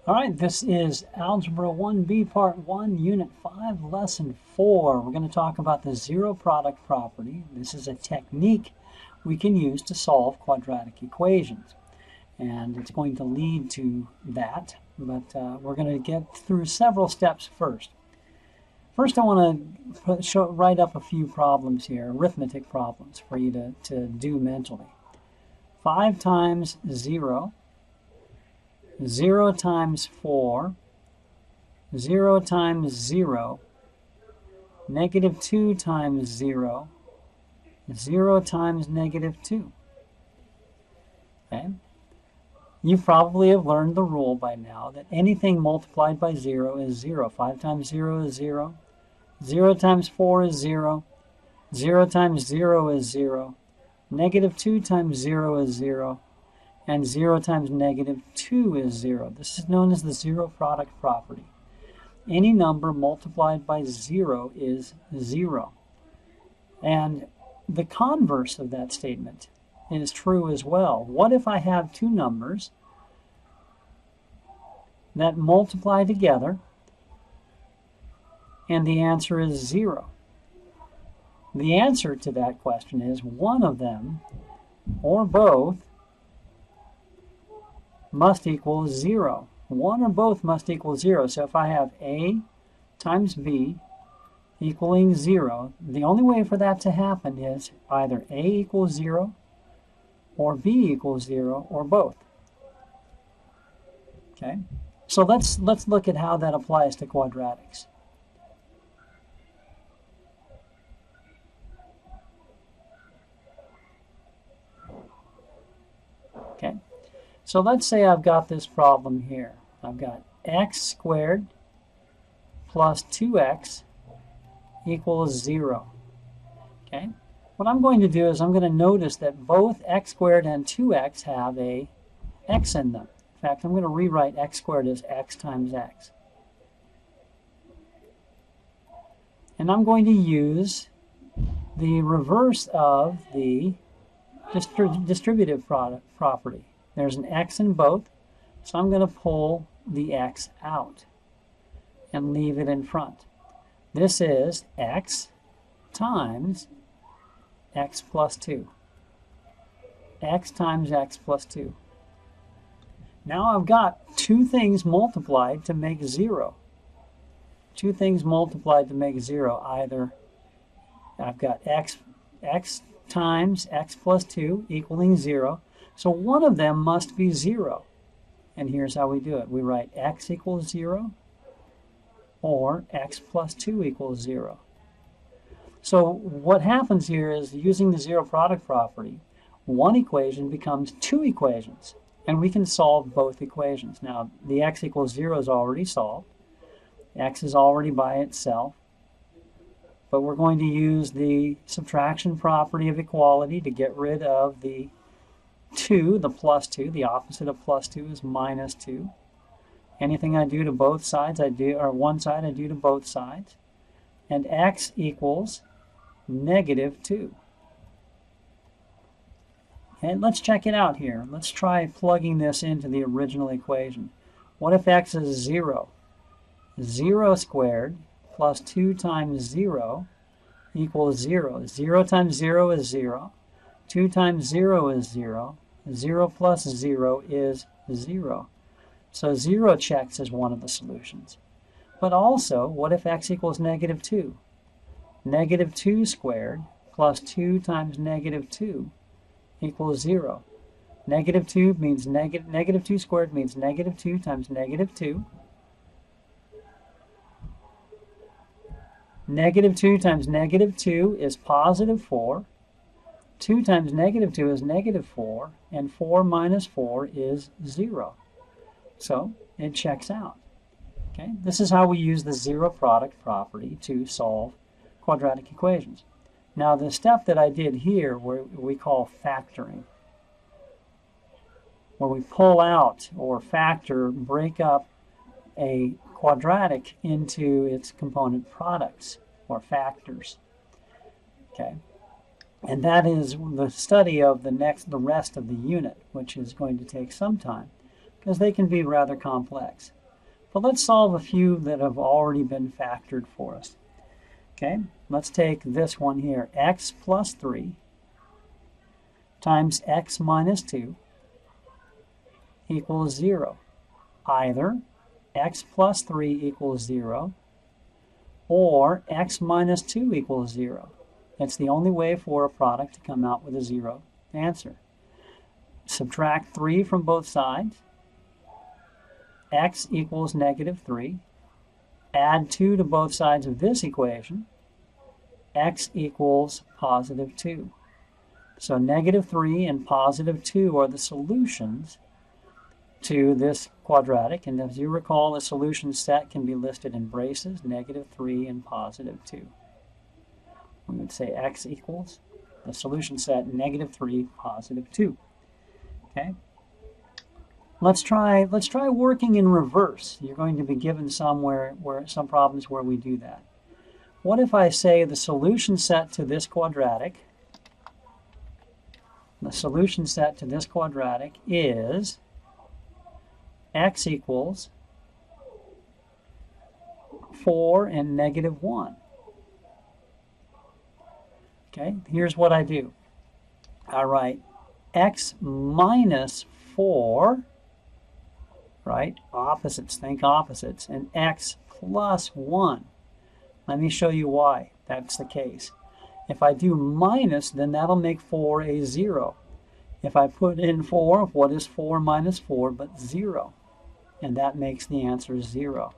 All right, this is Algebra 1B Part 1, Unit 5, Lesson 4. We're going to talk about the zero product property. This is a technique we can use to solve quadratic equations. And it's going to lead to that, but we're going to get through several steps first. First, I want to write up a few problems here, arithmetic problems, for you to do mentally. 5 times 0. 0 times 4, 0 times 0, negative 2 times 0, 0 times negative 2. Okay? You probably have learned the rule by now that anything multiplied by 0 is 0. 5 times 0 is 0. 0 times 4 is 0. 0 times 0 is 0. Negative 2 times 0 is 0. And 0 times negative 2 is 0. This is known as the zero product property. Any number multiplied by 0 is 0. And the converse of that statement is true as well. What if I have two numbers that multiply together and the answer is 0? The answer to that question is one of them, or both, must equal 0. One or both must equal 0. So if I have A times B equaling 0, the only way for that to happen is either A equals 0 or B equals 0 or both. Okay? So let's look at how that applies to quadratics. Okay? So let's say I've got this problem here. I've got x squared plus 2x equals 0. Okay? What I'm going to do is I'm going to notice that both x squared and 2x have a x in them. In fact, I'm going to rewrite x squared as x times x. And I'm going to use the reverse of the distributive property. There's an x in both, so I'm going to pull the x out and leave it in front. This is x times x plus 2. X times x plus 2. Now I've got two things multiplied to make 0. Two things multiplied to make 0. Either I've got x times x plus 2 equaling 0. So one of them must be 0. And here's how we do it. We write x equals 0 or x plus 2 equals 0. So what happens here is, using the zero product property, one equation becomes two equations. And we can solve both equations. Now, the x equals 0 is already solved. X is already by itself. But we're going to use the subtraction property of equality to get rid of the 2, the plus 2. The opposite of plus 2 is minus 2. Anything I do to both sides, or one side, I do to both sides. And x equals negative 2. And let's check it out here. Let's try plugging this into the original equation. What if x is 0? 0 squared plus 2 times 0 equals 0. 0 times 0 is 0. 2 times 0 is 0. 0 plus 0 is 0. So 0 checks as one of the solutions. But also, what if x equals negative 2? Negative 2 squared plus 2 times negative 2 equals 0. Negative 2 means negative 2 squared means negative 2 times negative 2. Negative 2 times negative 2 is positive 4. 2 times negative 2 is negative 4, and 4 minus 4 is 0. So it checks out. Okay? This is how we use the zero product property to solve quadratic equations. Now, the step that I did here, we call factoring, where we pull out or factor, break up a quadratic into its component products or factors. Okay? And that is the study of the rest of the unit, which is going to take some time. because they can be rather complex. But let's solve a few that have already been factored for us. Okay, let's take this one here, x plus 3 times x minus 2 equals 0. Either x plus 3 equals 0 or x minus 2 equals 0. It's the only way for a product to come out with a 0 answer. Subtract 3 from both sides. X equals negative 3. Add 2 to both sides of this equation. X equals positive 2. So negative 3 and positive 2 are the solutions to this quadratic. And as you recall, the solution set can be listed in braces, negative 3 and positive 2. We would say X equals the solution set, negative 3, positive 2. Okay? Let's try working in reverse. You're going to be given some problems where we do that. What if I say the solution set to this quadratic, is x equals 4 and negative 1. Okay, here's what I do. I write x minus 4, right? Opposites, think opposites, and x plus 1. Let me show you why that's the case. If I do minus, then that'll make 4 a 0. If I put in 4, what is 4 minus 4 but 0? And that makes the answer 0.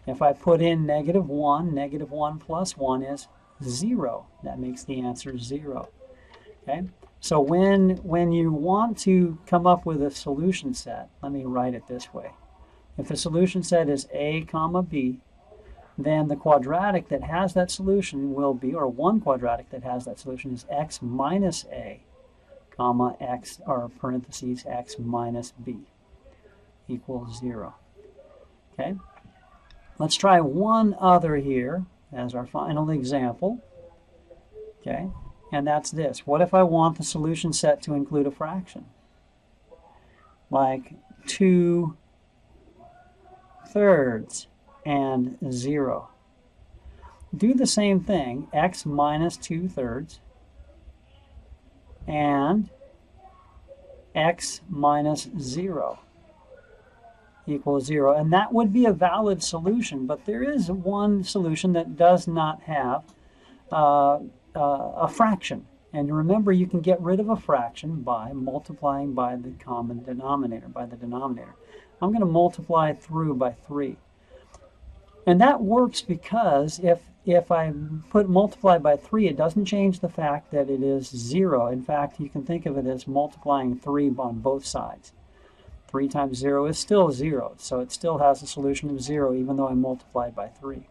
If I put in negative 1 plus 1 is 0. That makes the answer 0. Okay? So when you want to come up with a solution set, let me write it this way. If the solution set is a comma b, then the quadratic that has that solution will be, or one quadratic that has that solution is x minus a, comma x, or parentheses, x minus b equals 0. Okay? Let's try one other here as our final example. Okay? And that's this. What if I want the solution set to include a fraction? Like 2/3 and 0. Do the same thing, x minus 2/3 and x minus 0 equals 0. And that would be a valid solution, but there is one solution that does not have a fraction. And remember, you can get rid of a fraction by multiplying by the common denominator, by the denominator. I'm going to multiply through by 3. And that works because if I put multiply by 3, it doesn't change the fact that it is 0. In fact, you can think of it as multiplying 3 on both sides. 3 times 0 is still 0, so it still has a solution of 0 even though I multiplied by 3.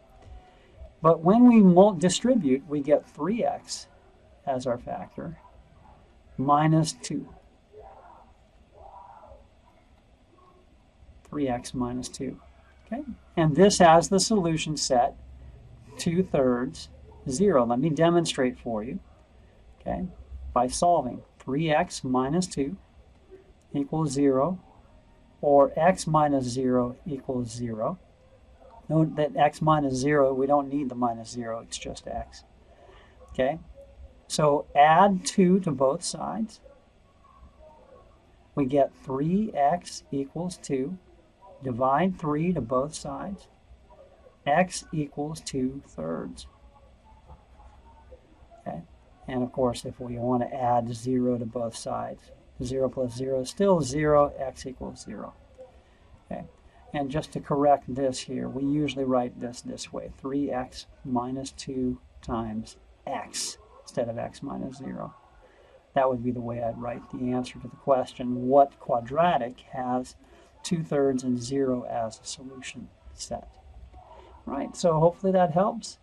But when we distribute, we get 3x as our factor minus 2. 3x minus 2. Okay? And this has the solution set 2/3, 0. Let me demonstrate for you. Okay? By solving 3x minus 2 equals 0, or x minus 0 equals 0. Note that x minus 0, we don't need the minus 0, it's just x. Okay? So add 2 to both sides. We get 3x equals 2. Divide 3 to both sides. X equals 2/3. Okay? And of course, if we want to add 0 to both sides, 0 plus 0 is still 0, x equals 0. Okay? And just to correct this here, we usually write this way, 3x minus 2 times x instead of x minus 0. That would be the way I'd write the answer to the question, what quadratic has 2/3 and 0 as a solution set? Right, so hopefully that helps.